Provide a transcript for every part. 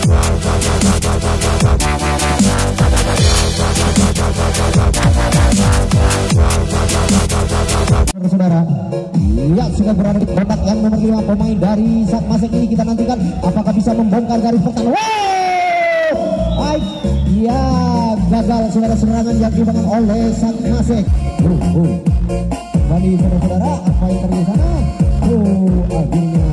Saudara, ya sudah berada di kotak yang nomor 5 pemain dari Sakmasek ini. Kita nantikan apakah bisa membongkar garis pertahanan. Wow, ya gagal saudara serangan yang dibangun oleh Sakmasek. Kembali saudara-saudara, apa yang terjadi sana? Akhirnya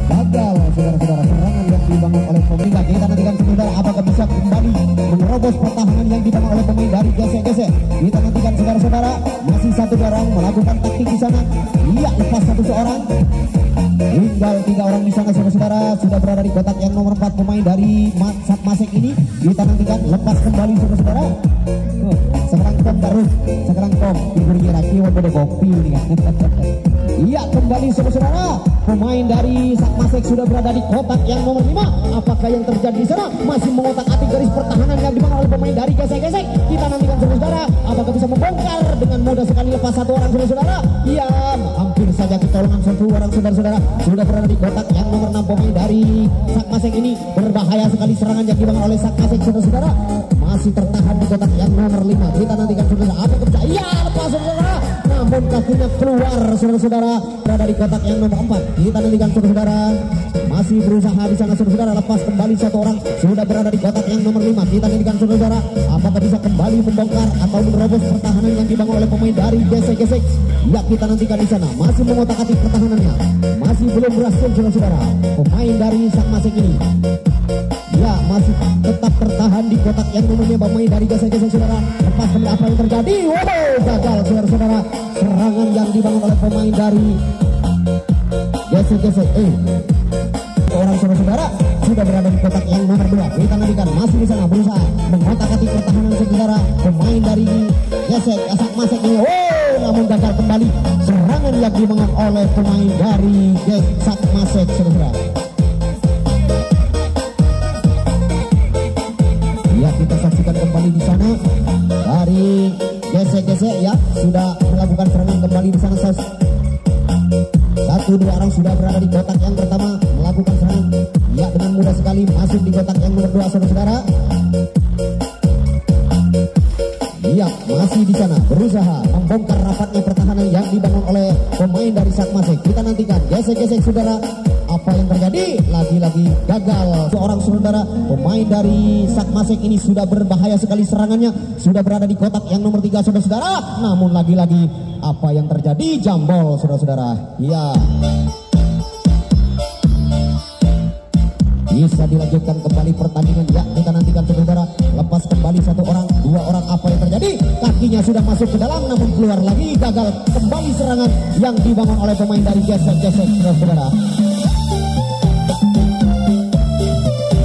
gagal saudara-saudara serangan yang dibangun oleh pemain. Kita nantikan saudara apakah bisa kembali menerobos pertahanan yang dibangun oleh pemain dari gesek-gesek. Kita nantikan saudara-saudara, masih satu orang melakukan taktik di sana. Iya, lepas satu seorang, tinggal 3 orang di sana saudara-saudara. Sudah berada di kotak yang nomor 4 pemain dari Sakmasek ini. Kita nantikan lepas kembali saudara-saudara. Sekarang kom baru, sekarang kom diberi raki pada kopi ini kan. Iya, kembali saudara-saudara, pemain dari Sakmasek sudah berada di kotak yang nomor 5. Apakah yang terjadi di sana? Masih mengotak-atik garis pertahanan yang dibangun oleh pemain dari gesek-gesek. Kita nantikan saudara-saudara, apakah bisa membongkar dengan mudah sekali lepas satu orang saudara-saudara. Iya, hampir saja ketolongan satu orang saudara-saudara. Sudah berada di kotak yang nomor 6 pemain dari Sakmasek ini. Berbahaya sekali serangan yang dibangun oleh Sakmasek saudara-saudara. Masih tertahan di kotak yang nomor 5. Kita nantikan saudara, apakah bisa? Iya, lepas saudara. Namun kakinya keluar saudara-saudara, berada di kotak yang nomor 4. Kita nantikan saudara-saudara, masih berusaha di sana saudara-saudara. Lepas kembali satu orang, sudah berada di kotak yang nomor 5. Kita nantikan saudara-saudara, apakah bisa kembali membongkar atau menerobos pertahanan yang dibangun oleh pemain dari gesek-gesek. Ya, kita nantikan di sana, masih mengotak-atik pertahanannya, masih belum berhasil saudara-saudara. Pemain dari Sakmasek ini, ya masih tetap tertahan di kotak yang nomornya pemain dari gesek-gesek saudara. Lepas kembali, apa yang terjadi? Wow, gagal saudara-saudara serangan yang dibangun oleh pemain dari gesek-gesek. Orang saudara-saudara sudah berada di kotak yang nomor 2. Kita nantikan masih di sana berusaha mengotak-atik pertahanan saudara. Pemain dari gesek Sakmasek ini, namun gagal kembali serangan yang dibangun oleh pemain dari Sakmasek saudara. Ya, kita saksikan kembali di sana dari gesek-gesek ya sudah melakukan serangan kembali di sana. 1-2 orang sudah berada di kotak yang pertama melakukan serangan. Ya, dengan mudah sekali masuk di kotak yang nomor 2 saudara-saudara. Ya, masih di sana berusaha membongkar rapatnya pertahanan yang dibangun oleh pemain dari Sakmasek. Kita nantikan gesek-gesek saudara, apa yang terjadi? Lagi-lagi gagal seorang saudara. Pemain dari Sakmasek ini sudah berbahaya sekali serangannya, sudah berada di kotak yang nomor 3 saudara-saudara. Namun lagi-lagi apa yang terjadi? Jambol saudara-saudara. Ya, bisa dilanjutkan kembali pertandingan. Ya, kita nantikan saudara, lepas kembali 1 orang, 2 orang, apa yang terjadi? Kakinya sudah masuk ke dalam namun keluar lagi. Gagal kembali serangan yang dibangun oleh pemain dari gesek-gesek saudara.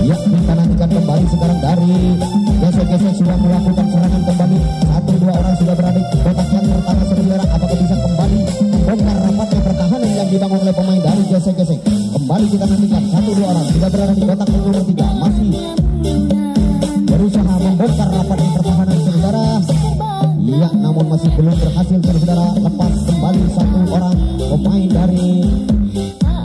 Ya, kita nantikan kembali sekarang dari gesek-gesek sudah melakukan serangan kembali. 1-2 orang sudah berada di kotak yang pertama saudara. Apakah bisa kembali membongkar rapatnya pertahanan yang dibangun oleh pemain dari gesek-gesek? Kembali kita nantikan 1-2 orang sudah berada di kotak yang nomor 3, masih berusaha membongkar rapatnya pertahanan saudara. Iya, namun masih belum berhasil saudara. Lepas kembali 1 orang pemain dari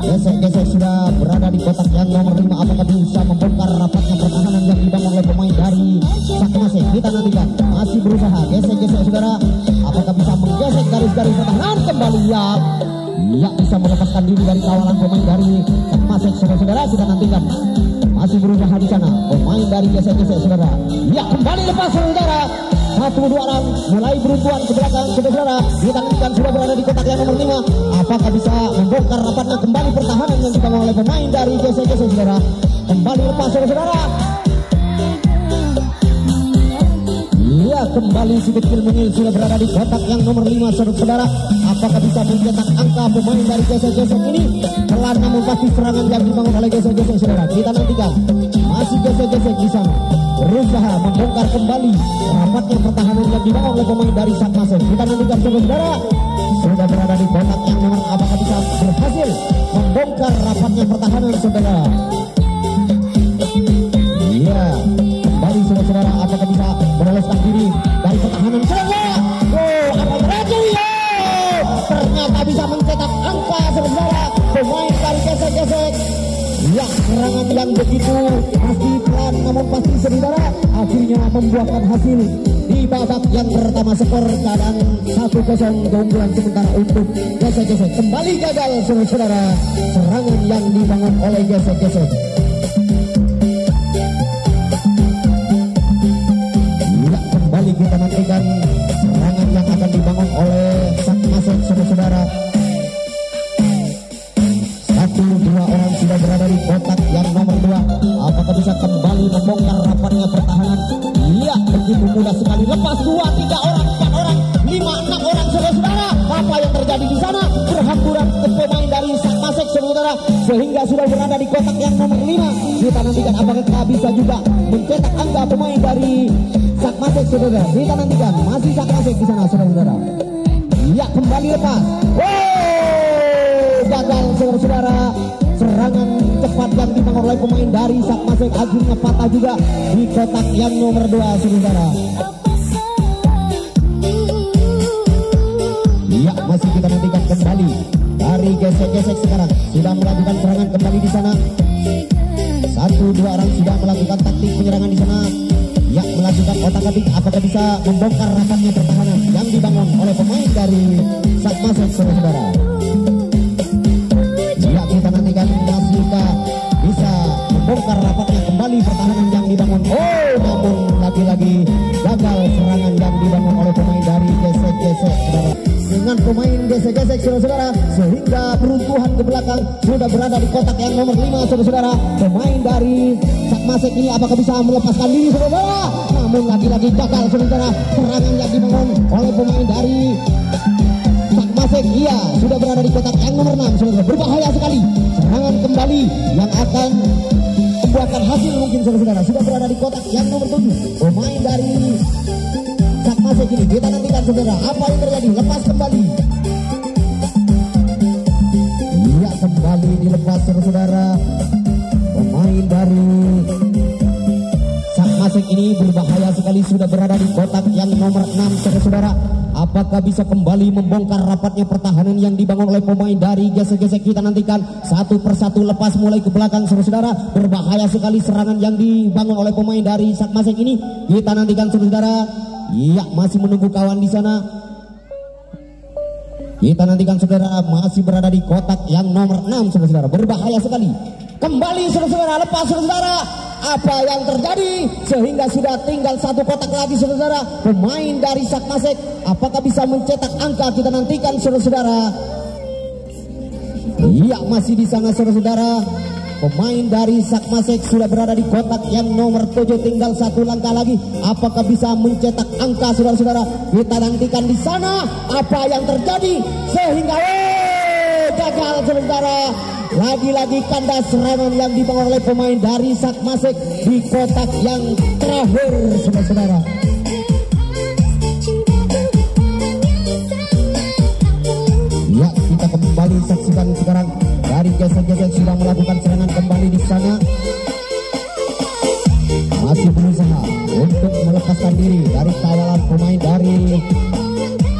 gesek-gesek sudah berada di kotak yang nomor 5. Apakah bisa membongkar rapatnya pertahanan yang dibangun oleh pemain dari Sakmasek? Kita nantikan, masih berusaha gesek-gesek saudara. Apakah bisa menggesek garis-garis pertahanan kembali? Ya, bisa melepaskan diri dari kawalan pemain dari Sakmasek saudara-saudara. Kita nantikan, masih berusaha di sana pemain dari gesek-gesek saudara. Ya, kembali lepas saudara. 1-2 orang mulai beruntuhan ke belakang saudara. Kita nantikan sudah berada di kotak yang nomor 5. Apakah bisa membongkar rapatnya kembali pertahanan yang dibangun oleh pemain dari gesek-gesek saudara? Kembali lepas saudara. Iya, kembali si kecil mungil sudah berada di kotak yang nomor 5 saudara. Apakah bisa mencetak angka pemain dari gesek-gesek ini? Pelan namun pasti serangan yang dibangun oleh gesek-gesek saudara. Kita nantikan, masih gesek-gesek di sana berusaha membongkar kembali rapatnya pertahanan yang dibangun oleh pemain dari Sakmasek. Kita nantikan saudara, sudah berada di kotak yang nomor, apakah bisa berhasil membongkar rapatnya pertahanan saudara? Iya, kembali saudara, apakah bisa meloloskan diri dari pertahanan saudara? Apa terjadi? Ternyata bisa mencetak angka saudara. Pemain dari gesek-gesek Ya, serangan yang begitu pasti pelan namun pasti saudara akhirnya membuahkan hasil di babak yang pertama. Skor keadaan 1-0 keunggulan sementara untuk gesek-gesek. Kembali gagal saudara serangan yang dibangun oleh gesek-gesek. Ya, kembali kita nantikan serangan yang akan dibangun oleh Sakmasek saudara. Dua orang sudah berada di kotak yang nomor 2. Apakah bisa kembali membongkar rapatnya pertahanan? Iya, begitu mudah sekali. Lepas 2, 3 orang, 4 orang, 5, 6 orang saudara. Apa yang terjadi di sana? Berhamburan ke pemain dari Sakmasek saudara, sehingga sudah berada di kotak yang nomor 5. Kita nantikan apakah bisa juga mencetak angka pemain dari Sakmasek saudara. Kita nantikan masih Sakmasek di sana saudara. Iya, kembali lepas. Gagal saudara-saudara. Serangan cepat yang dibangun oleh pemain dari Sakmasek akhirnya patah juga di kotak yang nomor 2 saudara. Ya, masih kita nantikan kembali dari gesek-gesek sekarang sudah melakukan serangan kembali di sana. 1-2 orang sudah melakukan taktik penyerangan di sana. Ya, melakukan otak-atik apakah bisa membongkar rapatnya pertahanan yang dibangun oleh pemain dari Sakmasek saudara. Ya, kita nantikan masihkah bisa membongkar rapatnya kembali pertahanan yang dibangun. Namun lagi-lagi gagal serangan yang dibangun oleh pemain dari gesek-gesek saudara. Dengan pemain gesek-gesek saudara, sehingga peruntuhan ke belakang sudah berada di kotak yang nomor 5 saudara. Pemain dari Sakmasek ini apakah bisa melepaskan diri saudara? Namun lagi-lagi gagal saudara serangan yang dibangun oleh pemain dari Sakmasek. Iya, sudah berada di kotak yang nomor 6 saudara. Berbahaya sekali serangan kembali yang akan membuahkan hasil mungkin saudara. Sudah berada di kotak yang nomor 7 pemain dari Sakmasek ini. Kita nantikan saudara apa yang terjadi. Lepas kembali. Iya, kembali dilepas saudara. Pemain dari Sakmasek ini berbahaya sekali sudah berada di kotak yang nomor 6 saudara. Apakah bisa kembali membongkar rapatnya pertahanan yang dibangun oleh pemain dari gesek-gesek? Kita nantikan satu persatu lepas mulai ke belakang saudara. Berbahaya sekali serangan yang dibangun oleh pemain dari Sakmasek ini. Kita nantikan saudara. Iya, masih menunggu kawan di sana. Kita nantikan saudara masih berada di kotak yang nomor 6 saudara. Berbahaya sekali. Kembali saudara, lepas saudara. Apa yang terjadi sehingga sudah tinggal satu kotak lagi saudara. Pemain dari Sakmasek apakah bisa mencetak angka? Kita nantikan saudara. Iya, masih di sana saudara. Pemain dari Sakmasek sudah berada di kotak yang nomor 7, tinggal satu langkah lagi. Apakah bisa mencetak angka saudara-saudara? Kita nantikan di sana apa yang terjadi sehingga gagal saudara. Lagi-lagi kandas serangan yang dibangun oleh pemain dari Sakmasek di kotak yang terakhir saudara-saudara. Ya, kita kembali saksikan sekarang dari gesek-gesek sudah melakukan serangan kembali di sana. Masih berusaha untuk melepaskan diri dari kawalan pemain dari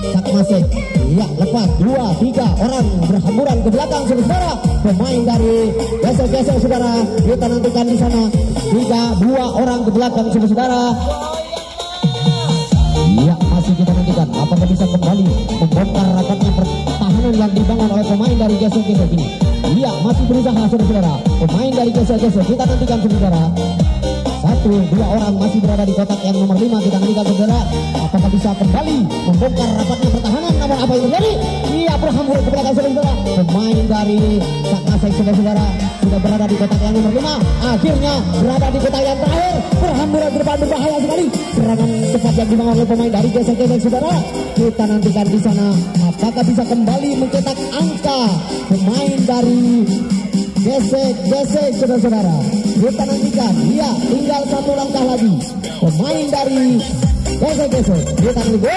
Sakmasek. Ya, lepas 2-3 orang berhamburan ke belakang saudara. Pemain dari gesek-gesek saudara. Kita nantikan di sana 3-2 orang ke belakang saudara. Ya, masih kita nantikan apakah bisa kembali membongkar rapatnya pertahanan yang dibangun oleh pemain dari gesek-gesek ini. Iya, masih berusaha saudara. Pemain dari gesek-gesek kita nantikan saudara. 1-2 orang masih berada di kotak yang nomor 5. Kita nantikan saudara apakah bisa kembali membongkar rapatnya pertahanan. Namun apa yang terjadi? Iya, berhamburan ke belakang saudara. Pemain dari Sakmasek saudara sudah berada di kotak yang nomor 5. Akhirnya berada di kotak yang terakhir. Berhamburan ke depan berbahaya sekali. Serangan cepat yang dibangun oleh pemain dari gesek-gesek saudara. Kita nantikan di sana apakah bisa kembali mencetak angka pemain dari gesek-gesek saudara. Kita nantikan. Iya, tinggal satu langkah lagi. Pemain dari gesek-gesek. Kita nantikan.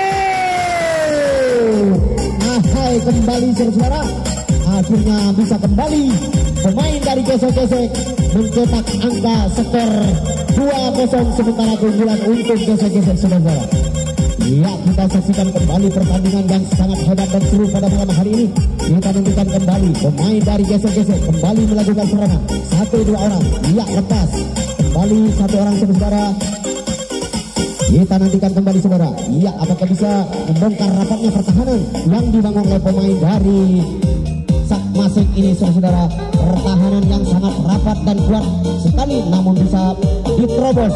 Ahai, kembali saudara. Akhirnya bisa kembali pemain dari gesek-gesek mencetak angka skor 2-0 sementara keunggulan untuk gesek-gesek saudara. Ya, kita saksikan kembali pertandingan yang sangat hebat dan seru pada malam hari ini. Kita nantikan kembali pemain dari gesek-gesek kembali melakukan serangan. 1-2 orang, ya lepas. Kembali 1 orang saudara. Kita nantikan kembali saudara. Ya, apakah bisa membongkar rapatnya pertahanan yang dibangun oleh pemain dari Sakmasek ini saudara. Pertahanan yang sangat rapat dan kuat sekali, namun bisa diterobos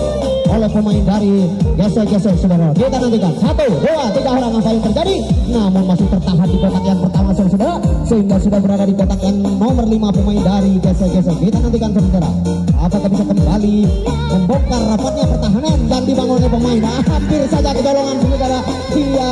oleh pemain dari gesek-gesek saudara. Kita nantikan 1, 2, 3 orang apa yang terjadi, namun masih tertahan di kotak yang pertama saudara, sehingga sudah berada di kotak yang nomor 5 pemain dari gesek-gesek. Kita nantikan saudara, apakah bisa kembali membongkar rapatnya pertahanan yang dibangun oleh pemain. Hampir saja kecolongan saudara. Dia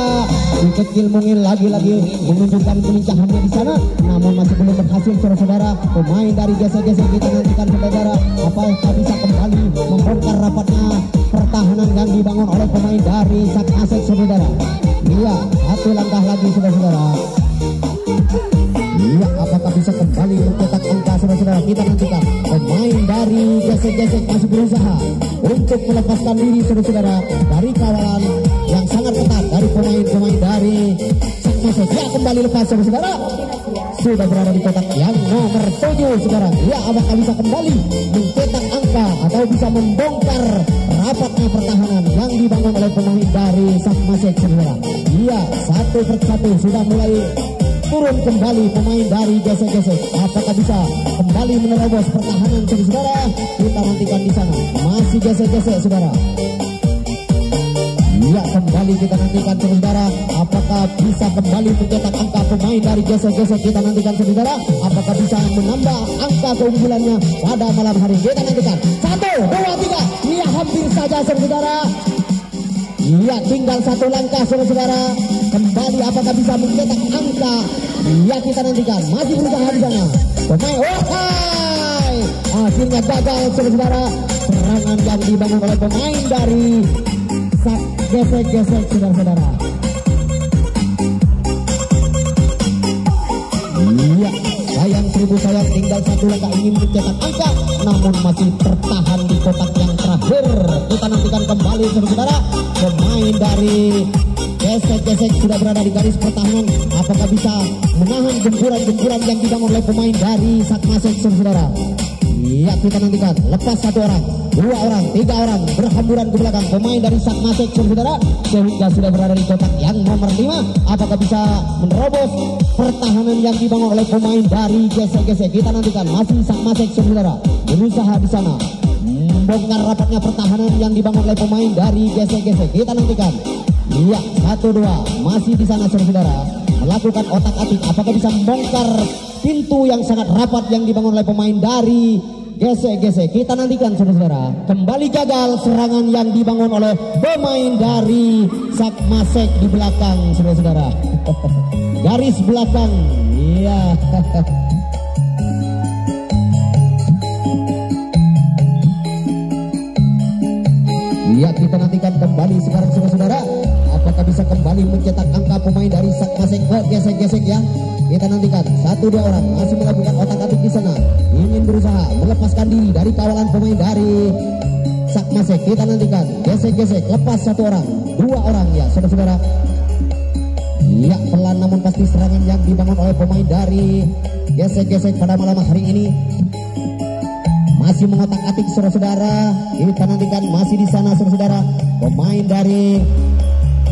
kecil mungil lagi-lagi menunjukkan kelincahannya di sana, namun masih belum berhasil saudara. Pemain dari gesek-gesek kita nantikan saudara, apakah bisa kembali membongkar rapatnya pertahanan yang dibangun oleh pemain dari Sakmasek saudara. Iya, 1 langkah lagi saudara. Iya, apakah bisa kembali mencetak angka saudara? Kita nantikan. Pemain dari gesek-gesek masih berusaha untuk melepaskan diri saudara dari kawalan yang sangat ketat dari pemain-pemain dari Sakmasek. Ya, kembali lepas saudara. Sudah berada di kotak yang nomor 7 sekarang. Ya, apakah bisa kembali mencetak angka atau bisa membongkar rapatnya pertahanan yang dibangun oleh pemain dari Sakmasek saudara. Iya, 1 persatu sudah mulai turun kembali pemain dari gesek-gesek. Apakah bisa kembali menerobos pertahanan saudara? Kita nantikan di sana. Masih gesek-gesek saudara. Ya, kembali kita nantikan saudara, apakah bisa kembali mencetak angka pemain dari gesek-gesek. Kita nantikan saudara, apakah bisa menambah angka keunggulannya pada malam hari. Kita nantikan 1, 2, 3. Iya, hampir saja saudara. Iya, tinggal 1 langkah saudara. Kembali apakah bisa mencetak angka. Iya, kita nantikan. Masih berusaha di sana pemain. Wahai, akhirnya gagal saudara. Serangan yang dibangun oleh pemain dari gesek-gesek saudara. Iya, sayang 1000 sayang, tinggal 1 langkah ingin mencetak angka, namun masih tertahan di kotak yang terakhir. Kita nantikan kembali saudara, pemain dari gesek-gesek sudah berada di garis pertahanan. Apakah bisa menahan gempuran-gempuran yang dibangun oleh pemain dari Sakmasek saudara? Iya, kita nantikan. Lepas 1 orang, 2 orang, 3 orang berhamburan ke belakang pemain dari Sakmasek saudara, sehingga sudah berada di kotak yang nomor 5. Apakah bisa menerobos pertahanan yang dibangun oleh pemain dari gesek-gesek? Kita nantikan. Masih Sakmasek saudara berusaha di sana membongkar rapatnya pertahanan yang dibangun oleh pemain dari gesek-gesek. Kita nantikan. Iya, 1-2 masih di sana saudara melakukan otak-atik. Apakah bisa membongkar pintu yang sangat rapat yang dibangun oleh pemain dari gesek-gesek? Kita nantikan saudara. Kembali gagal serangan yang dibangun oleh pemain dari Sakmasek di belakang saudara. Garis belakang. Iya. Iya, kita nantikan kembali sekarang saudara. Apakah bisa kembali mencetak angka pemain dari Sakmasek? Gesek-gesek ya. Kita nantikan 1-2 orang masih melakukan otak-atik di sana, ingin berusaha melepaskan diri dari kawalan pemain dari Sakmasek. Kita nantikan gesek-gesek lepas 1 orang, 2 orang ya saudara. Ya, pelan namun pasti serangan yang dibangun oleh pemain dari gesek-gesek pada malam hari ini masih mengotak-atik saudara. Kita nantikan masih di sana saudara. Pemain dari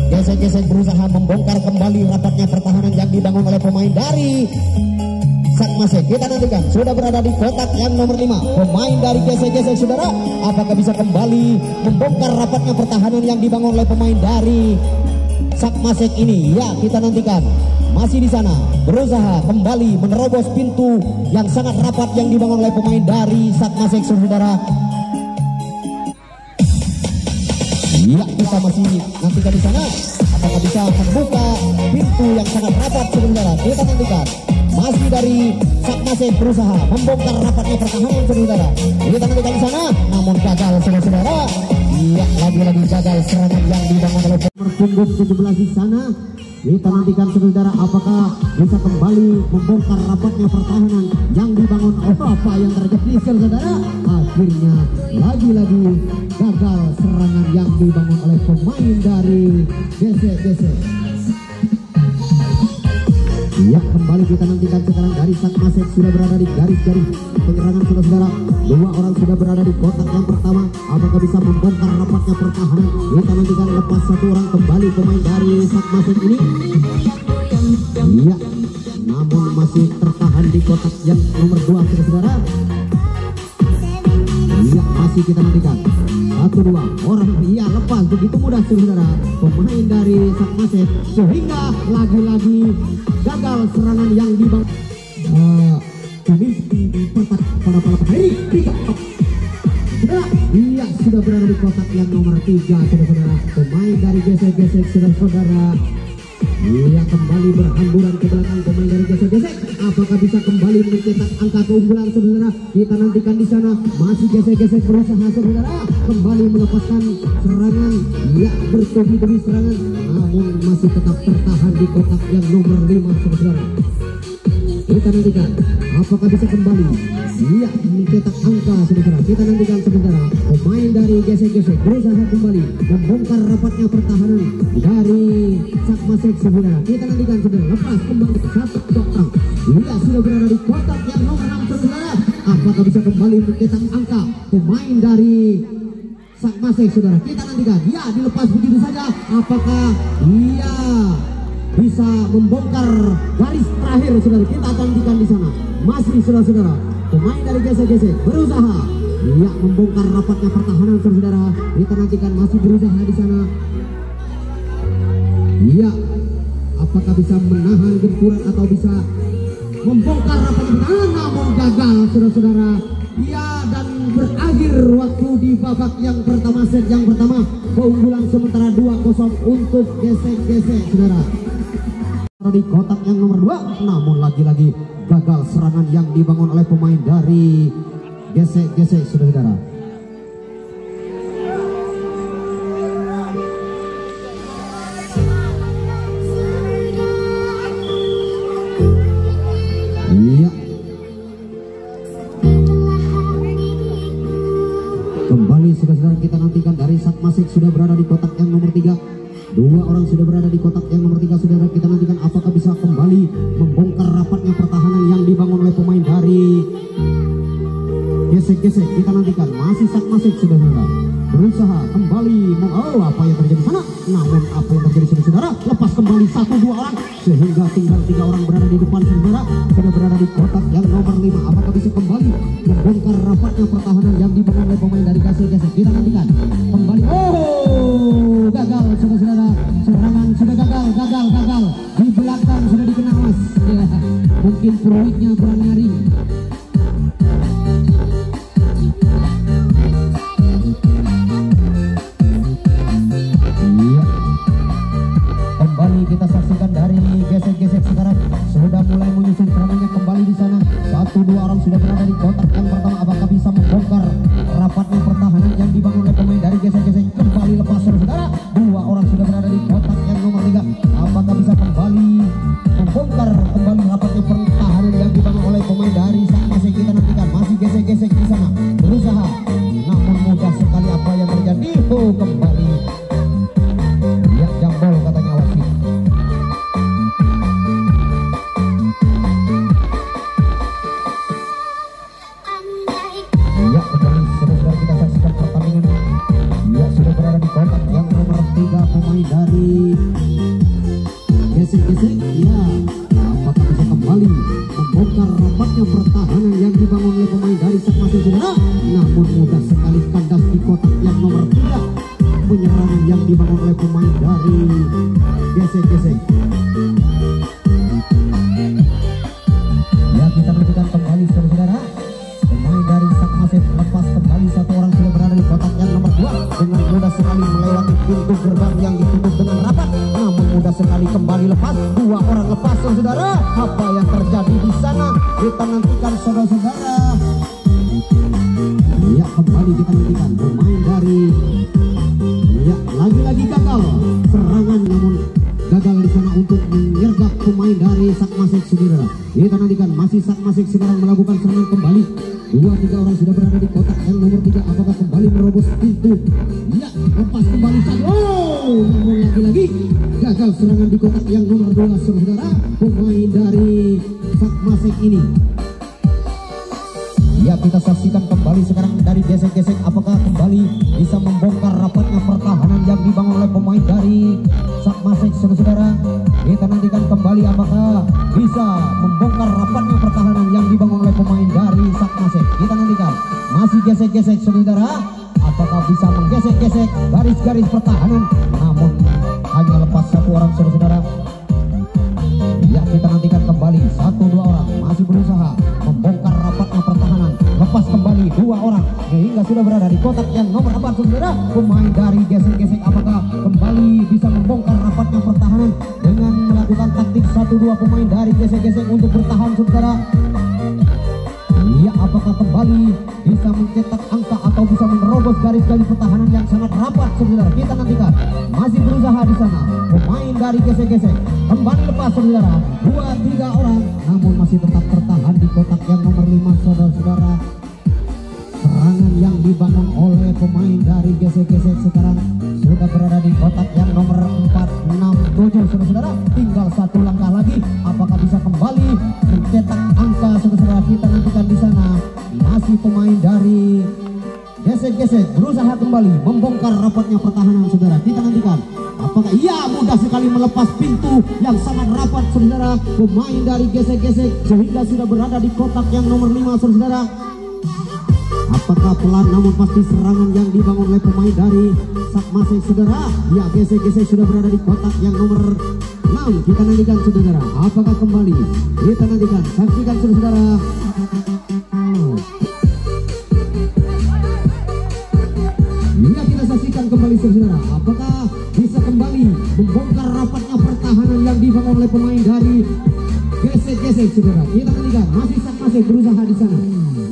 gesek-gesek berusaha membongkar kembali rapatnya pertahanan yang dibangun oleh pemain dari Sakmasek. Kita nantikan sudah berada di kotak yang nomor 5 pemain dari gesek-gesek saudara. Apakah bisa kembali membongkar rapatnya pertahanan yang dibangun oleh pemain dari Sakmasek ini? Ya, kita nantikan. Masih di sana berusaha kembali menerobos pintu yang sangat rapat yang dibangun oleh pemain dari Sakmasek saudara. Iya, kita masih nantikan di sana. Apakah bisa membuka pintu yang sangat rapat saudara? Kita nantikan. Masih dari Sakmasek berusaha membongkar rapatnya pertahanan saudara. Kita nantikan di sana, namun gagal saudara. Iya, lagi-lagi gagal serangan yang dibangun oleh punggung 17 di sana. Kita nantikan saudara, apakah bisa kembali membongkar rapatnya pertahanan yang dibangun. Apa yang terjadi saudara? Akhirnya lagi-lagi gagal serangan yang dibangun oleh pemain dari gesek-gesek. Ya, kembali kita nantikan sekarang dari Sak Masek sudah berada di garis-garis penyerangan saudara-saudara. Dua orang sudah berada di kotak yang pertama. Apakah bisa membongkar rapatnya pertahanan? Kita nantikan lepas satu orang kembali pemain dari Sak Masek ini. Ya, namun masih tertahan di kotak yang nomor 2 saudara-saudara. Ya, masih kita nantikan. 1-2 orang, iya lepas begitu mudah saudara pemain dari Sak Masek, sehingga lagi-lagi gagal serangan yang dibangun. Kami pertak pada hari iya sudah berada di kotak yang nomor 3 saudara-saudara. Pemain dari gesek-gesek saudara-saudara. Iya, kembali berhamburan ke belakang pemain dari gesek-gesek. Apakah bisa kembali mencetak angka keunggulan saudara? Kita nantikan di sana. Masih gesek-gesek berusaha saudara kembali melepaskan serangan. Iya, bertubi-tubi serangan, namun masih tetap tertahan di kotak yang nomor 5 saudara. Kita nantikan apakah bisa kembali iya mencetak angka saudara. Kita nantikan sementara pemain dari gesek-gesek berusaha kembali membongkar rapatnya pertahanan dari Sak Masek saudara. Kita nantikan saudara lepas kembali satu orang. Iya sudah berada di kotak yang nomor 6 saudara. Apakah bisa kembali mencetak angka pemain dari Sak Masek saudara. Kita nantikan ya dilepas begitu saja. Apakah iya bisa membongkar garis terakhir saudara? Kita akan nantikan di sana. Masih saudara-saudara pemain dari gesek-gesek berusaha ya membongkar rapatnya pertahanan saudara. Kita nantikan masih berusaha di sana. Iya, apakah bisa menahan gempuran atau bisa membongkar rapat pertahanan? Namun gagal saudara-saudara. Iya, dan berakhir waktu di babak yang pertama, set yang pertama. Keunggulan sementara 2-0 untuk gesek-gesek saudara. Di kotak yang nomor 2, namun lagi-lagi gagal serangan yang dibangun oleh pemain dari gesek-gesek saudara. Iya, kembali saudara kita nantikan dari Sak Masek sudah berada di kotak yang nomor 3. Dua orang sudah berada di kotak yang nomor 3 saudara. Kita nantikan apakah bisa kembali membongkar rapatnya pertahanan yang dibangun oleh pemain dari gesek-gesek. Kita nantikan masih Sak Masek saudara berusaha kembali. Apa yang terjadi sana? Namun apa yang terjadi saudara? Lepas kembali 1-2 orang sehingga tinggal 3 orang berada di depan saudara. Sudah berada di kotak yang nomor 5. Apakah bisa kembali membongkar rapatnya pertahanan yang dibangun oleh pemain dari gesek-gesek? Kita nantikan kembali. Gagal saudara-saudara, serangan sudah gagal di belakang sudah dikenal mas ya, mungkin peluitnya kurang nyaring. Iya, kembali kita saksikan dari gesek-gesek sekarang sudah mulai menyusun serangannya kembali di sana. 1-2 orang sudah berada di kotak yang pertama. Apakah bisa membongkar rapatnya pertahanan yang dibangun oleh pemain dari gesek-gesek? Kembali lepas saudara. 2 orang sudah berada di kotak yang nomor 3. Apakah bisa kembali membongkar kembali rapatnya pertahanan yang dibangun oleh pemain dari Sak Masek? Kita nantikan masih gesek-gesek di sana berusaha, namun mudah sekali apa yang terjadi. Kembali ya jambol katanya wasit. Ya, kembali saudara kita saksikan pertandingan. Ya, sudah berada di kotak yang nomor 3 pemain dari gesek-gesek. Ya, apakah bisa kembali membongkar rapatnya pertahanan yang dibangun oleh pemain dari Sak Masek saudara? Namun mudah sekali kandas di kotak yang nomor 3. Penyerangan yang dibangun oleh pemain dari gesek-gesek. Ya, kita nantikan kembali saudara. Pemain dari Sak Masek lepas kembali. 1 orang sudah berada di kotak yang nomor 2 dengan mudah sekali melewati pintu gerbang yang ditutup dengan rapat, namun mudah sekali kembali lepas. 2 orang lepas saudara. Apa yang terjadi di sana? Kita nantikan saudara-saudara. Ya, kembali kita nantikan pemain dari ya lagi-lagi gagal serangan, namun gagal di sana untuk menyergap pemain dari Sakmasek saudara. Kita nantikan masih Sakmasek sekarang melakukan serangan kembali. 2-3 orang sudah berada di kotak yang nomor 3. Apakah kembali merobos pintu? Ya, lepas kembali saja. Oh, namun lagi-lagi gagal serangan di kotak yang nomor 2 saudara. Pemain dari Sakmasek ini. Ya, kita saksikan kembali sekarang dari gesek-gesek. Apakah kembali bisa membongkar rapatnya pertahanan yang dibangun oleh pemain dari Sakmasek saudara. Kita nantikan kembali apakah bisa membongkar rapatnya pertahanan yang dibangun oleh pemain dari Sakmasek. Kita nantikan masih gesek-gesek saudara. Apakah bisa menggesek-gesek garis-garis pertahanan, namun hanya lepas satu orang saudara. Ya, kita nantikan kembali 1-2 orang masih berusaha membongkar rapatnya pertahanan. Lepas kembali 2 orang sehingga sudah berada di kotak yang nomor 4 saudara. Pemain dari gesek-gesek apakah kembali bisa membongkar rapatnya pertahanan dengan melakukan taktik 1-2 pemain dari gesek-gesek untuk bertahan saudara. Ya, apakah kembali bisa mencetak angka atau bisa menerobos garis-garis pertahanan yang sangat rapat saudara. Kita nantikan masih berusaha di sana pemain dari gesek-gesek kembali lepas saudara. 2-3 orang namun masih tetap tertahan di kotak yang nomor 5 saudara-saudara. Serangan yang dibangun oleh pemain dari gesek-gesek sekarang sudah berada di kotak yang nomor 4, 6, 7 saudara-saudara. Tinggal 1 langkah lagi. Apakah bisa kembali mencetak angka saudara-saudara. Kita nantikan di sana masih pemain dari gesek-gesek berusaha kembali membongkar rapatnya pertahanan saudara. Kita nantikan apakah ia mudah sekali melepas pintu yang sangat rapat saudara. Pemain dari gesek-gesek sehingga sudah berada di kotak yang nomor 5 saudara. Apakah pelan namun pasti serangan yang dibangun oleh pemain dari Sakmasek saudara. Ya, gesek-gesek sudah berada di kotak yang nomor 6. Kita nantikan saudara. Apakah kembali? Kita nantikan. Saksikan saudara. Hingga kita saksikan kembali saudara. Apakah bisa kembali membongkar rapatnya pertahanan yang dibangun oleh pemain dari gesek-gesek saudara. Kita nantikan masih Sakmasek berusaha di sana.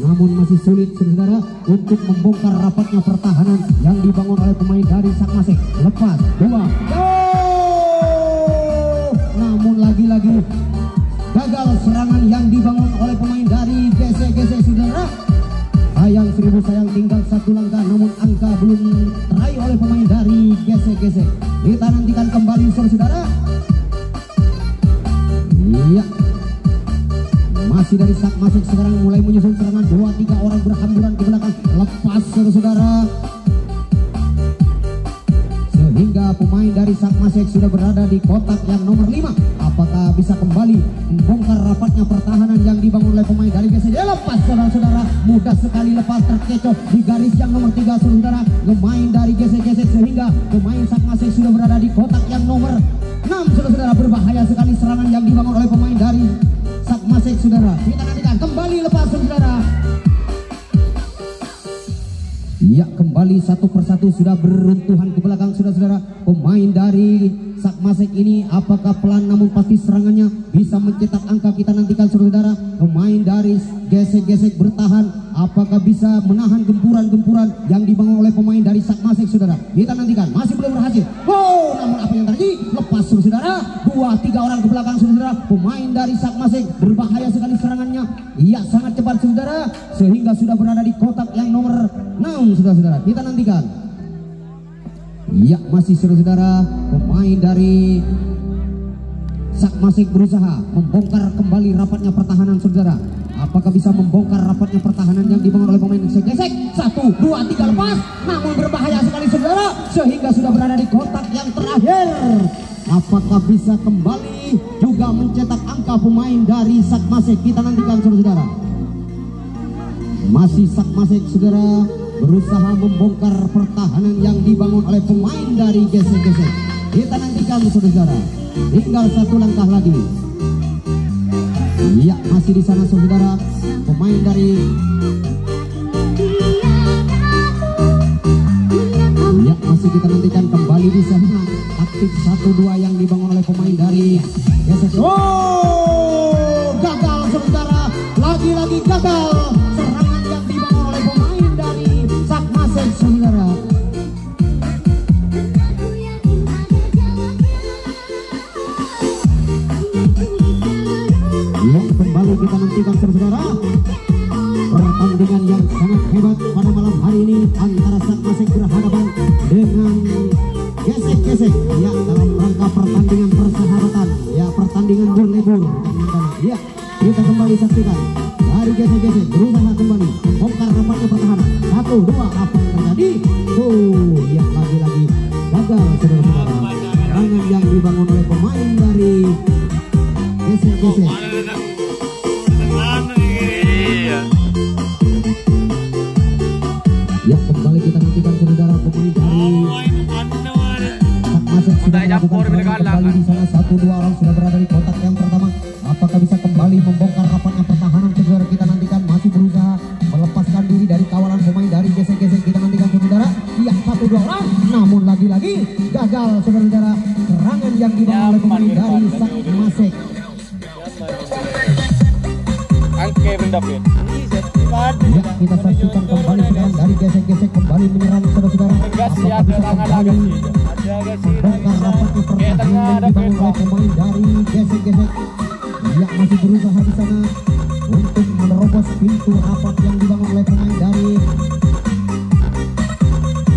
Namun masih sulit saudara untuk membongkar rapatnya pertahanan yang dibangun oleh pemain dari Sakmasek. Lepas 2. Namun lagi-lagi gagal serangan yang dibangun oleh pemain dari gesek-gesek saudara. Sayang 1000 sayang, tinggal 1 langkah namun angka belum teraih oleh pemain dari gesek-gesek. Kita nantikan kembali saudara. Iya, masih dari Sakmasek sekarang mulai menyusun serangan. 2-3 orang berhamburan ke belakang. Lepas saudara. Sehingga pemain dari Sakmasek sudah berada di kotak yang nomor 5. Apakah bisa kembali membongkar rapatnya pertahanan yang dibangun oleh pemain dari gesek-gesek. Lepas saudara-saudara. Mudah sekali lepas, terkecoh di garis yang nomor 3 saudara. Pemain dari gesek-gesek sehingga pemain Sakmasek sudah berada di kotak yang nomor 6 saudara-saudara. Berbahaya sekali serangan yang dibangun oleh pemain dari Sakmasek saudara. Kita nantikan kembali lepas saudara. Ya, kembali satu persatu sudah beruntuhan ke belakang saudara-saudara. Pemain dari Sakmasek ini apakah pelan namun pasti serangannya bisa mencetak angka. Kita nantikan saudara. Pemain dari gesek-gesek bertahan. Apakah bisa menahan gempuran-gempuran yang dibangun oleh pemain dari Sakmasek saudara. Kita nantikan masih belum berhasil. Oh, namun apa yang terjadi? Lepas saudara. 2-3 orang ke belakang saudara. Pemain dari Sakmasek berbahaya sekali serangannya. Iya, sangat cepat saudara. Sehingga sudah berada di kotak yang nomor 6 saudara-saudara. Kita nantikan. Ya, masih saudara-saudara. Pemain dari Sakmasek berusaha membongkar kembali rapatnya pertahanan saudara. Apakah bisa membongkar rapatnya pertahanan yang dibangun oleh pemain gesek-gesek? 1, 2, 3 lepas. Namun berbahaya sekali saudara. Sehingga sudah berada di kotak yang terakhir. Apakah bisa kembali juga mencetak angka pemain dari Sakmasek? Kita nantikan saudara. Masih Sakmasek saudara berusaha membongkar pertahanan yang dibangun oleh pemain dari gesek-gesek. Kita nantikan saudara. Tinggal 1 langkah lagi. Iya, masih di sana saudara. Pemain dari ya, masih kita nantikan kembali di sana. Taktik 1-2 yang dibangun oleh pemain dari gesek. Oh, gagal saudara. Lagi-lagi gagal serangan yang dibangun oleh pemain dari Sakmasek saudara. pertandingan yang sangat hebat pada malam hari ini antara Sakmasek berhadapan dengan Gesek-Gesek ya, dalam rangka pertandingan persahabatan ya, pertandingan berlebur. Ya, kita kembali saksikan dari Gesek-Gesek berusaha kembali bongkar rapatnya pertahanan. 1, 2, apa yang terjadi? Ya, lagi-lagi gagal saudara-saudara. Serangan yang dibangun oleh pemain dari Gesek-Gesek. Ya, kembali kita nantikan saudara pemain dari Sakmasek sudah melakukan kembali di sana. 1-2 orang sudah berada di kotak yang pertama. Apakah bisa kembali membongkar rapatnya pertahanan saudara? Kita nantikan, masih berusaha melepaskan diri dari kawalan pemain dari Gesek-Gesek. Kita nantikan saudara. Ya, 1-2 orang, namun lagi-lagi gagal saudara-saudara. Serangan yang dibangun oleh pemain dari Sakmasek. Ya, kita saksikan kembali sekarang dari Gesek-Gesek kembali menyerang saudara-saudara. Apakah bisa kembali membongkar rapatnya pertahanan yang dibangun oleh pemain dari Gesek-Gesek? Ya, masih berusaha di sana untuk menerobos pintu rapat yang dibangun oleh pemain dari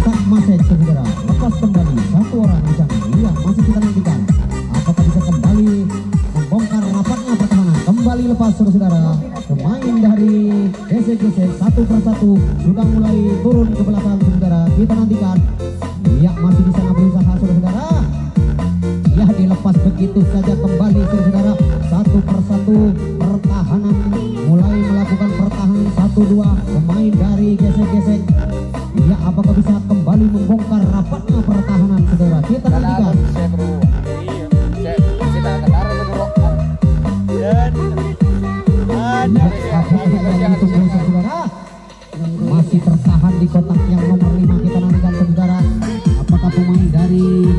Sakmasek saudara. Lepas kembali 1 orang di sana. Iya, masih kita nantikan. Apakah bisa kembali membongkar rapatnya pertahanan? Kembali lepas saudara-saudara. Pemain dari Gesek-Gesek 1 persatu sudah mulai turun ke belakang saudara. Kita nantikan. Ya, masih di sana berusaha saudara-saudara. Ya, dilepas begitu saja kembali saudara. 1 persatu pertahanan mulai melakukan pertahanan. 1-2 pemain dari Gesek-Gesek. Ya, apakah bisa kembali membongkar rapatnya pertahanan saudara? Kita nantikan. Masih tertahan di kotak yang nomor 5. Kita nantikan saudara. Apakah pemain dari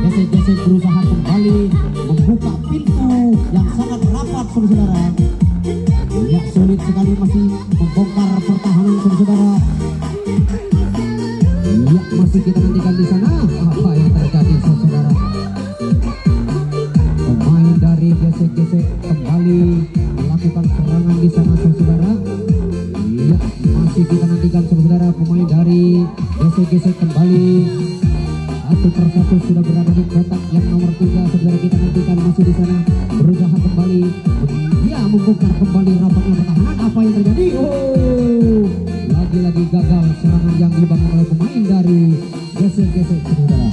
Gesek-Gesek berusaha kembali membuka pintu yang sangat rapat saudara. Ya, sulit sekali masih membongkar pertahanan saudara. Ya, masih kita nantikan di sana. Apa yang terjadi saudara? Pemain dari Gesek-Gesek kembali melakukan serangan di sana saudara. Ya, masih kita nantikan saudara. Pemain dari Gesek-Gesek kembali 1 persatu sudah berada di kotak yang nomor 3 saudara. Kita nantikan masih di sana berusaha kembali ya membongkar kembali rapatnya pertahanan. Apa yang terjadi? Lagi-lagi gagal serangan yang dibangun oleh pemain dari Gesek-Gesek saudara.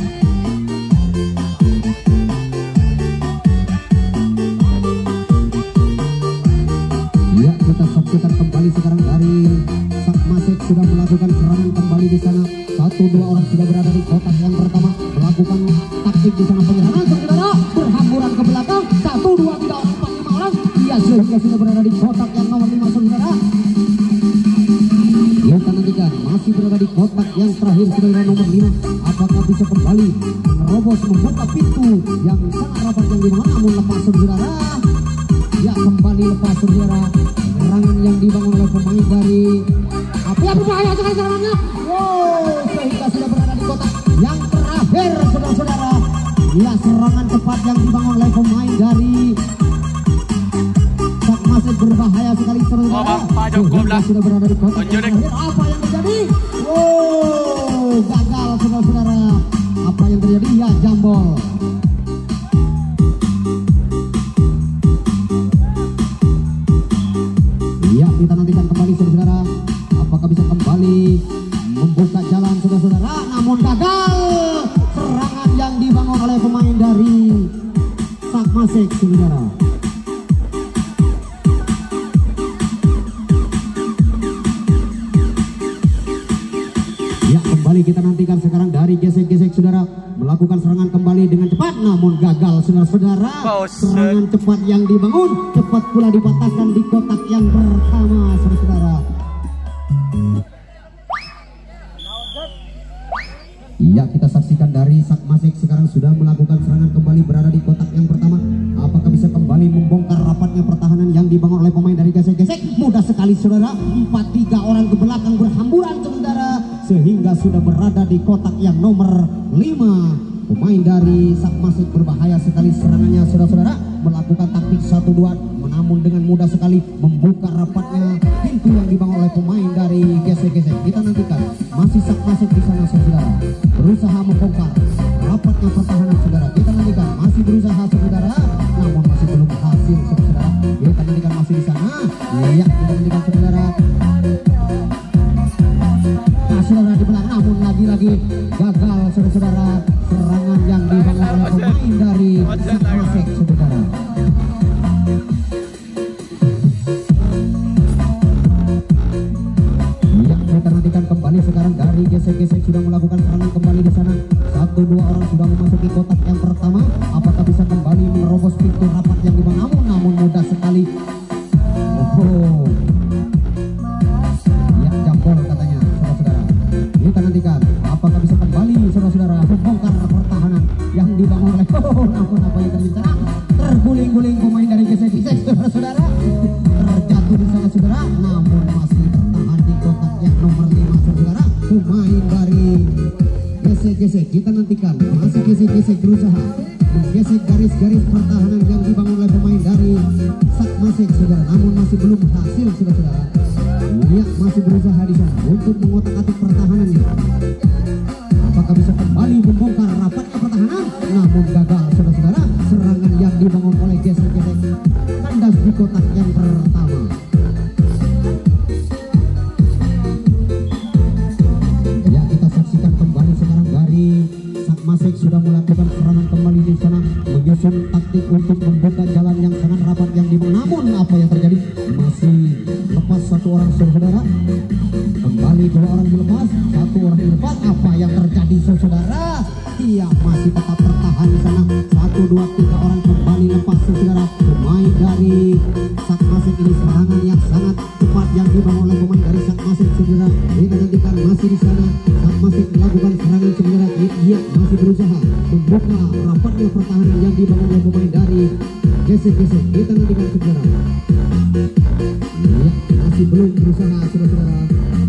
Ya, kita saksikan kembali sekarang dari Sakmasek sudah melakukan serangan kembali di sana. 1-2 orang sudah berada di kotak yang pertama melakukan taktik di sana penyerangan saudara. Berhamburan ke belakang. 1, 2, 3, 4, 5 orang. Iya, sudah berada di kotak yang nomor 5 saudara. Kita nantikan masih berada di kotak yang terakhir saudara nomor 5. Apakah bisa kembali menerobos membuka pintu yang sangat rapat yang dibangun, namun lepas saudara. Ya, kembali lepas saudara. Serangan yang dibangun oleh pemain dari ya, berbahaya sekali serangannya. Sehingga sudah berada di kotak yang terakhir saudara-saudara. Ya, serangan cepat yang dibangun oleh pemain dari Sakmasek berbahaya sekali saudara. Sudah berada di kotak yang terakhir. Apa yang terjadi? Gagal saudara-saudara. Apa yang terjadi? Ya, jambol. Ya, kita nantikan kembali saudara. Apakah bisa kembali membuka jalan saudara-saudara? Namun gagal. Serangan yang dibangun oleh pemain dari Sakmasek saudara. Ya, kembali kita nantikan sekarang dari Gesek-Gesek saudara melakukan serangan kembali dengan cepat, namun gagal saudara-saudara. Serangan cepat yang dibangun cepat pula dipatahkan di kotak yang pertama saudara-saudara. Iya, kita saksikan dari Sakmasek sekarang sudah melakukan serangan kembali berada di kotak yang pertama. Apakah bisa kembali membongkar rapatnya pertahanan yang dibangun oleh pemain dari Gesek-Gesek? Mudah sekali saudara. 4-3 orang ke belakang berhamburan saudara, sehingga sudah berada di kotak yang nomor 5. Pemain dari Sakmasek berbahaya sekali serangannya saudara-saudara, melakukan taktik 1-2 namun dengan mudah sekali membuka rapatnya pintu yang dibangun oleh pemain dari gesek-gesek. Kita nantikan masih sak masuk di sana saudara, berusaha membongkar rapatnya pertahanan saudara. Kita nantikan masih berusaha saudara, namun masih belum berhasil saudara. Kita nantikan masih di sana. Ya, kita nantikan saudara. Nah, saudara di belakang, namun lagi-lagi gagal saudara-saudara serangan yang dibangun oleh pemain dari Sakmasek saudara. Ya, kita nantikan kembali sekarang dari gesek-gesek sudah melakukan serangan kembali di sana. 1-2 orang sudah memasuki kotak yang pertama. Apakah bisa kembali menerobos pintu rapat yang dibangun? Namun mudah sekali. Oh, ya jambol katanya saudara-saudara. Kita nantikan apakah bisa kembali saudara-saudara membongkar pertahanan yang dibangun oleh namun apa yang terjadi? Terguling-guling pemain dari gesek-gesek saudara-saudara. Terjatuh di sana saudara, namun masih tertahan di kotak yang nomor 5 saudara. Pemain dari gesek-gesek, kita nantikan masih gesek-gesek berusaha menggesek garis-garis pertahanan yang dibangun oleh pemain dari Sakmasek saudara, namun masih belum berhasil saudara-saudara. Ya, masih berusaha di sana untuk mengotak-atik pertahanannya. Apakah bisa kembali membongkar rapatnya pertahanan? Namun gagal saudara-saudara. Serangan yang dibangun oleh gesek-gesek kandas di kotak yang pertama. Ya, kita saksikan kembali sekarang dari Sakmasek sudah melakukan serangan kembali di sana, menyusun taktik untuk membuka jalan yang sangat rapat yang dibangun. Namun apa yang terjadi? Masih lepas satu orang saudara. Kembali 2 orang dilepas, 1 orang dilepas. Apa yang terjadi saudara? Iya, masih tetap tertahan di sana. 1, 2, 3 orang kembali lepas saudara. Pemain dari Sakmasek ini serangan yang sangat cepat yang dibangun oleh pemain dari Sakmasek saudara. Kita nantikan masih di sana. Sakmasek melakukan serangan saudara. Iya, masih berusaha membuka rapatnya pertahanan yang dibangun oleh pemain dari gesek-gesek. Kita nantikan saudara. Ya, masih belum berusaha saudara-saudara,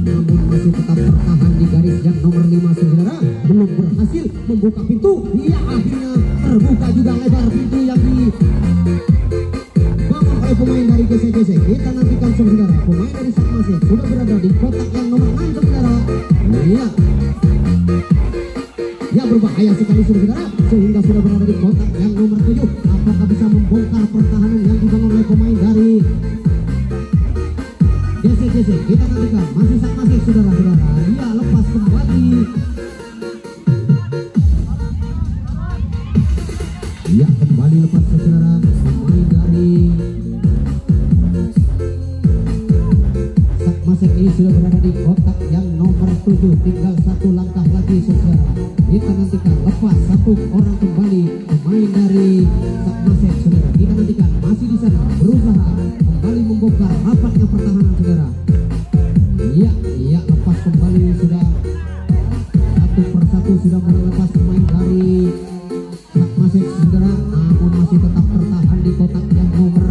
namun masih tetap tertahan di garis yang nomor 5 saudara. Belum berhasil membuka pintu. Ya, akhirnya terbuka juga lebar pintu yang dibangun oleh pemain dari gesek-gesek. Kita nantikan saudara, pemain dari Sakmasek sudah berada di kotak yang nomor 6 saudara. Ya, ya berbahaya sekali saudara, sehingga sudah berada di kotak yang nomor 7. Apakah bisa membongkar pertahanan yang dibangun oleh pemain dari gesek-gesek? Kita nantikan masih Sakmasek saudara-saudara. Ya, lepas kembali. Ya, kembali lepas saudara pemain dari Sakmasek ini sudah berada di kotak yang nomor 7. Tinggal 1 langkah lagi saudara. Kita nantikan lepas 1 orang kembali pemain dari Sakmasek saudara. Kita nantikan masih di sana berusaha kembali membongkar rapatnya pertahanan saudara. Iya, iya, lepas kembali sudah 1 persatu sudah mulai lepas pemain dari Sakmasek saudara, namun masih tetap tertahan di kotak yang nomor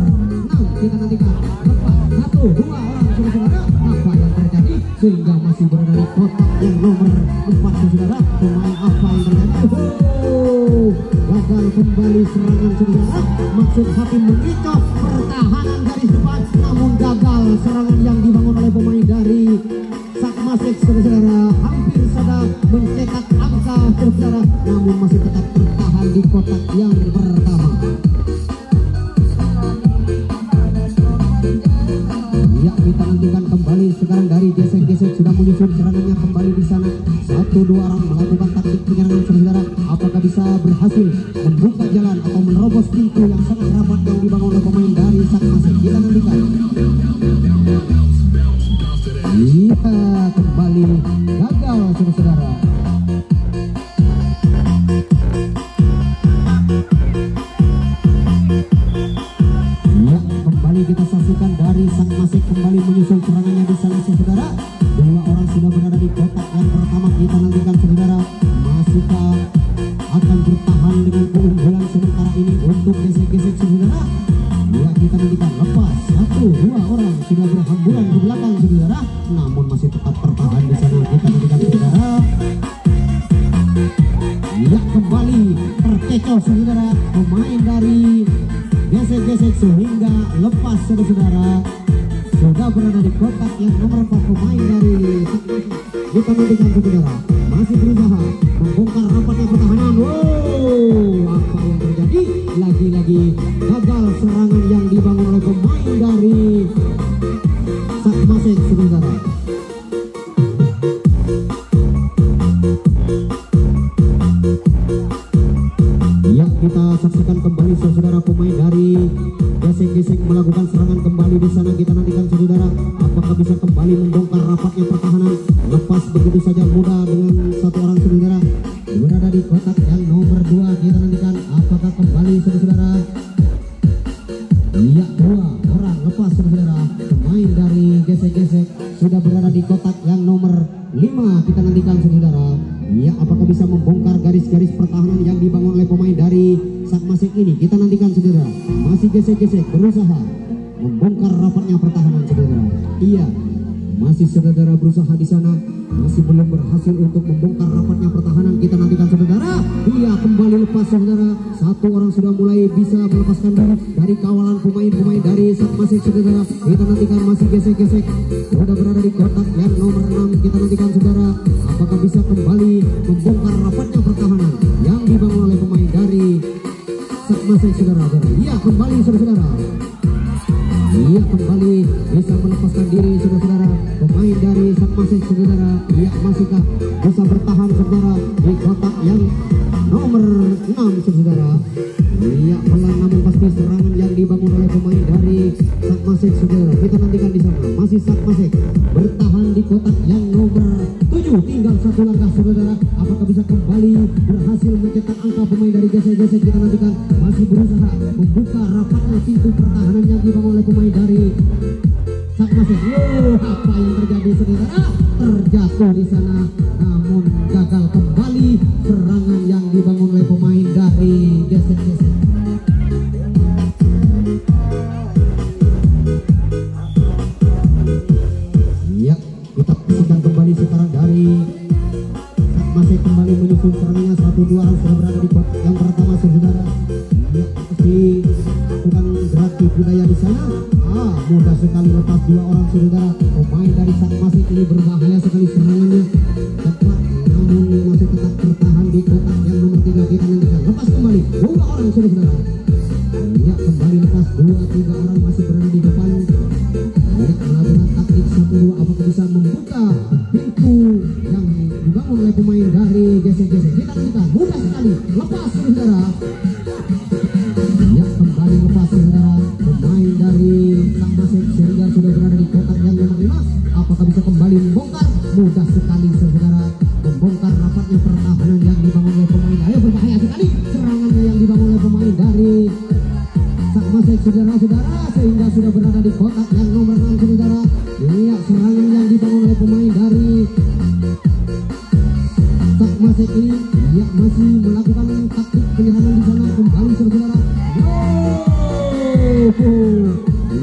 6. Kita nantikan lepas 1, 2 orang saudara. Apa yang terjadi sehingga masih berada di kotak yang nomor 4 saudara? Pemain apa yang terjadi? Gagal kembali serangan saudara. Maksud hakim mengicap pertahanan garis depan, namun gagal serangan yang dibangun oleh pemain dari Sakmasek saudara. Hampir saja mencetak angka saudara, namun masih tetap tertahan di kotak yang pertama. Ya, kita nantikan kembali sekarang dari gesek-gesek sudah menyusun serangannya kembali di sana. 1-2 orang melakukan taktik penyerangan saudara. Apakah bisa berhasil membuka jalan atau menerobos pintu yang sangat rapat yang dibangun oleh pemain dari Sakmasek? Kita nantikan. Iya, kembali gagal saudara-saudara. Ya, kembali kita saksikan dari Sakmasek kembali menyusul serangannya di sana saudara. 2 orang sudah berada di kotak yang pertama. Kita nantikan saudara, masihkah akan bertahan dengan keunggulan sementara ini untuk gesek-gesek saudara? Ya, kita nantikan lepas 1-2 orang sudah berhamburan di belakang saudara, namun masih tetap tertahan di sana. Kita nantikan saudara. Ya, kembali terkecoh saudara pemain dari gesek-gesek sehingga lepas yang nomor 4 pemain dari kita nantikan saudara masih berusaha membongkar rapatnya pertahanan. Wow, apa yang terjadi? Lagi-lagi gagal serangan yang dibangun oleh pemain dari Sakmasek saudara. Ya, kita saksikan kembali saudara pemain dari Gesek-Gesek melakukan serangan kembali di sana. Kita nantikan saudara apakah bisa kembali membongkar rapatnya pertahanan. Lepas begitu saja mudah dengan satu orang saudara berada di kotak yang nomor 2. Kita nantikan apakah kembali saudara. Ya, 2 orang lepas saudara. Pemain dari Gesek-Gesek sudah berada di kotak yang nomor 5. Kita nantikan saudara. Ya, apakah bisa membongkar garis-garis pertahanan yang dibangun oleh pemain dari Sakmasek ini. Kita nantikan saudara. Masih Gesek-Gesek berusaha membongkar rapatnya pertahanan saudara. Iya, masih saudara berusaha di sana, masih belum berhasil untuk membongkar rapatnya pertahanan. Kita nantikan saudara. Iya, kembali lepas saudara. Satu orang sudah mulai bisa melepaskan diri dari kawalan pemain-pemain dari Sakmasek saudara. Kita nantikan masih Gesek-Gesek sudah berada di kotak yang nomor 6. Kita nantikan saudara apakah bisa kembali membongkar rapatnya pertahanan yang dibangun oleh pemain dari Sakmasek saudara. Iya, kembali saudara. Iya, kembali bisa melepaskan diri saudara. Pemain dari Sakmasek saudara. Iya, masihkah bisa bertahan saudara di kotak yang nomor 6 saudara. Iya, pelan namun pasti serangan yang dibangun oleh pemain dari Sakmasek saudara. Kita nantikan di sana masih Sakmasek bertahan di kotak yang nomor 7. Tinggal satu langkah saudara. Apakah bisa kembali berhasil mencetak angka pemain dari Gesek-Gesek. Kita nantikan masih berusaha membuka rapatnya pintu pertahanan yang dibangun oleh pemain dari Sakmasek. Apa yang terjadi saudara? Terjatuh di sana namun gagal kembali serangan yang dibangun oleh pemain dari Gesek-Gesek. Ya, kita saksikan kembali sekarang dari Sakmasek kembali menyusun serangannya. 1-2 orang sudah berada di kotak yang pertama saudara. Ya, masih bukan berarti budaya di sana. Mudah sekali lepas 2 orang saudara. Pemain dari Sakmasek ini berbahaya sekali serangannya. Tepat namun masih tetap bertahan di kotak yang nomor 3. Kita nantikan lepas kembali 2 orang saudara. Ya, kembali lepas 2-3 orang masih berada di depan. Mereka melakukan taktik 1-2. Apakah bisa membuka pintu yang dibangun oleh pemain dari Gesek-Gesek. Kita nantikan mudah sekali lepas saudara. Ya, kembali lepas saudara. Pemain dari Sakmasek sehingga sudah berada di kotak yang nomor 5. Apakah bisa kembali membongkar? Mudah sekali saudara membongkar rapatnya pertahanan yang dibangun oleh pemain. Ayo, berbahaya sekali serangannya yang dibangun oleh pemain dari Sakmasek saudara-saudara sehingga sudah berada di kotak yang nomor 6 saudara. Iya, serangan yang dibangun oleh pemain dari Sakmasek ini ya masih melakukan taktik penyerangan di sana. Kembali saudara.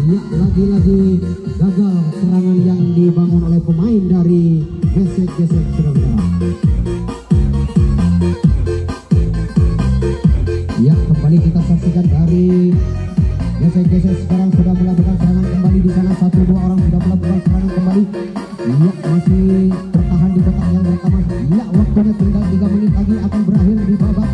Iya, lagi-lagi gagal serangan yang dibangun oleh pemain dari Gesek-Gesek saudara. Ya, kembali kita saksikan dari Gesek-Gesek sekarang sudah melakukan serangan kembali di sana. 1-2 orang sudah melakukan serangan kembali. Iya, masih bertahan di kotak yang pertama. Iya, waktunya tinggal 3 menit lagi akan berakhir di babak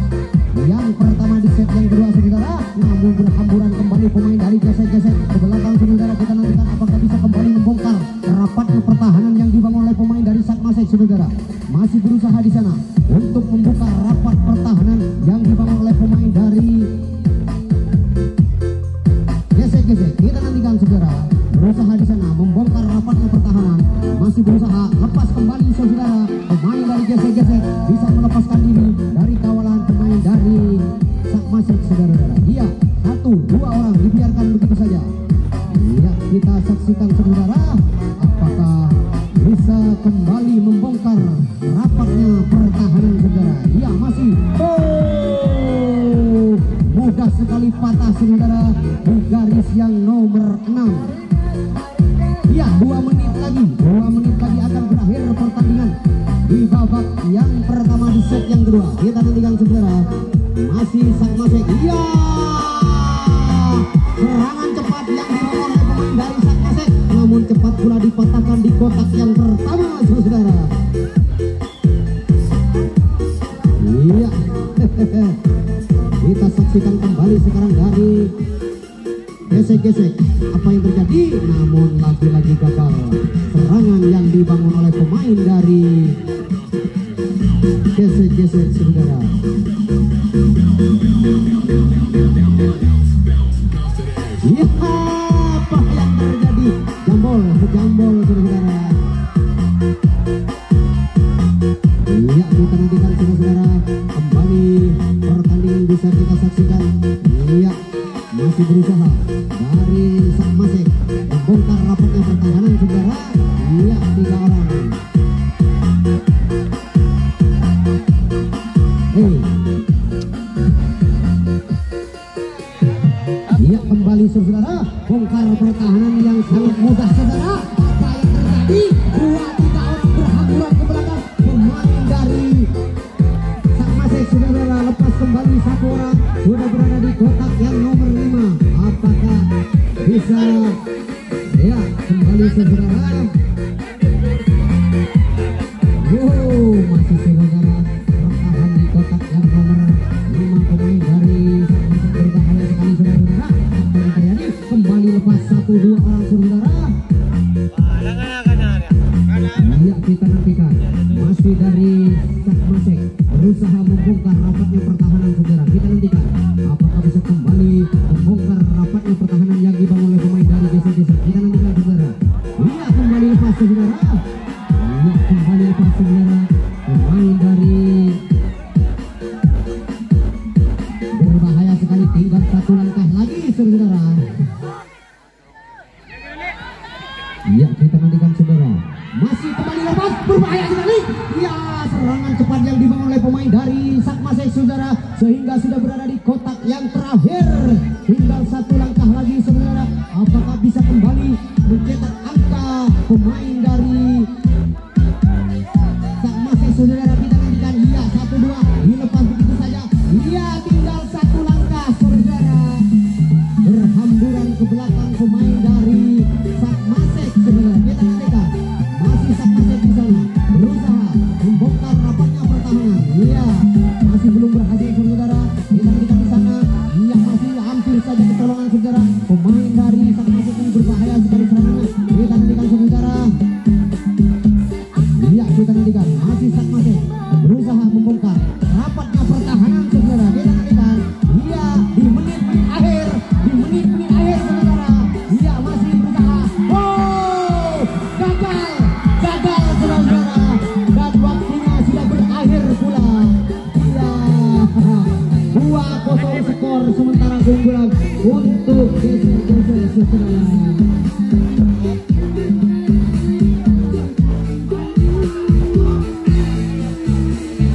yang pertama di set yang kedua saudara. Namun berhamburan kembali pemain dari Gesek-Gesek ke belakang saudara. Kita nantikan apakah bisa kembali membongkar rapatnya pertahanan yang dibangun oleh pemain dari Sakmasek saudara. Masih berusaha di sana untuk membuka rapat pertahanan yang dibangun oleh pemain dari Gesek-Gesek. Kita nantikan saudara berusaha di sana membongkar rapatnya pertahanan. Masih berusaha lepas kembali saudara. Pemain dari Gesek-Gesek bisa melepaskan diri dari kawalan pemain dari Sakmasek saudara-saudara. Iya, 1-2 orang dibiarkan begitu saja. Iya, kita saksikan saudara apakah bisa kembali membongkar rapatnya pertahanan saudara. Iya, masih mudah sekali patah saudara di garis yang nomor 6. Iya, 2 menit lagi akan berakhir pertandingan di babak yang pertama di set yang kedua. Kita nantikan saudara masih Sakmasek. Iya, serangan cepat yang dibangun oleh pemain dari Sakmasek namun cepat pula dipatahkan di kotak yang pertama, saudara. Iya. Kita saksikan kembali sekarang dari gesek-gesek apa yang terjadi, namun lagi-lagi gagal serangan yang dibangun oleh pemain dari gesek-gesek, saudara. Iya, apa yang terjadi? Jambol, saudara. Iya, kita nantikan saudara, kembali pertandingan bisa kita saksikan. Iya, masih berusaha dari Sak Masek membongkar rapatnya pertahanan, saudara. Iya, 3 orang. Iya, kembali saudara, bongkar pertahanan yang sangat mudah, saudara. Apa yang terjadi? 2-3 orang berhamburan ke belakang. Pemain dari Sak Masek, saudara, lepas kembali 1 orang sudah berada di kotak yang nomor 5. Apakah bisa? Ya, kembali saudara. Masih saudara bertahan di kotak yang nomor 5. Pemain dari Sak Masek berbahaya sekali, saudara. Apa yang terjadi? Kembali lepas 1-2 orang, saudara. Iya, kita nantikan masih dari Sak Masek berusaha membongkar rapatnya pertahanan, saudara. Kita nantikan apakah bisa kembali membongkar rapatnya pertahanan yang dibangun oleh pemain dari gesek-gesek. Kita nantikan, saudara. Iya, kembali lepas, saudara. Iya, kembali lepas, saudara. Pemain dari berbahaya sekali, tinggal 1 langkah lagi, saudara. Iya, kita nantikan, saudara. Masih kembali lepas, berbahaya sekali. Ya, serangan cepat yang dibangun oleh pemain dari Sak Masek, saudara, sehingga sudah berada di kotak yang terakhir. Tinggal 1 langkah lagi, saudara. Apakah bisa kembali mencetak angka pemain dari Sak Masek, saudara? Kita nantikan. Iya, 1-2 dilepas begitu saja. Iya, tinggal 1 langkah, saudara. Berhamburan ke belakang pemain dari Sak Masek, saudara. Kita nantikan. Masih Sak Masek di sana berusaha membongkar rapatnya pertahanan. Iya, masih belum berhasil, saudara. Kita nantikan di sana. Iya, masih hampir saja ketolongan, saudara. Pemain dari Sak Masek ini berbahaya sekali serangannya. Kita nantikan, saudara. Iya, kita nantikan. Masih Sak Masek berusaha membongkar rapatnya pertahanan, saudara. Kita nantikan. Iya, di menit-menit akhir, saudara. Iya, masih berusaha. Oh, gagal, saudara. Dan waktunya sudah berakhir pula. Iya, 2-0 skor sementara keunggulan untuk gesek-gesek, saudara.